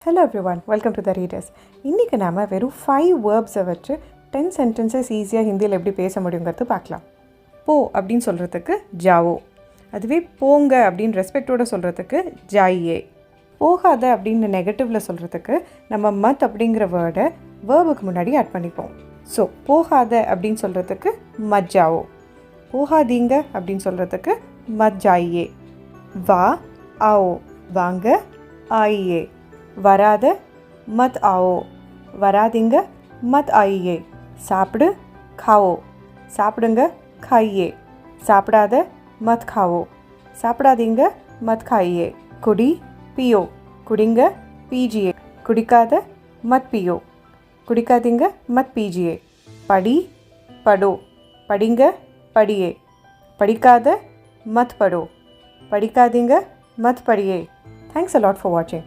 Hello everyone, welcome to the Readers. இன்றைக்கி நாம் வெறும் 5 வேர்ப்ஸை வச்சு 10 சென்டென்சஸ் ஈஸியாக ஹிந்தியில் எப்படி பேச முடியுங்கிறது பார்க்கலாம். போ அப்படின்னு சொல்கிறதுக்கு ஜாவோ, அதுவே போங்க அப்படின்னு ரெஸ்பெக்டோடு சொல்கிறதுக்கு ஜாயியே. போகாத அப்படின்னு நெகட்டிவில் சொல்கிறதுக்கு நம்ம மத் அப்படிங்கிற வேர்டை வேர்புக்கு முன்னாடி ஆட் பண்ணிப்போம். ஸோ போகாத அப்படின்னு சொல்கிறதுக்கு மத் ஜாவோ, போகாதீங்க அப்படின்னு சொல்கிறதுக்கு மத் ஜாயியே. வா ஆவோ, வாங்க ஆயியே. வராத மத் ஆவோ, வராதிங்க மத் ஆயியே. சாப்பிடு खाओ, சாப்பிடுங்க खाइए. சாப்பிடாத மத் खाओ, சாப்பிடாதீங்க மத் खाइए. குடி पियो, குடிங்க पीजिए. குடிக்காத மத் पियो, குடிக்காதீங்க மத் पीजिए. படி पढ़ो, படிங்க पढ़िए. படிக்காத மத் पढ़ो, படிக்காதீங்க மத் पढ़िए. Thanks a lot for watching.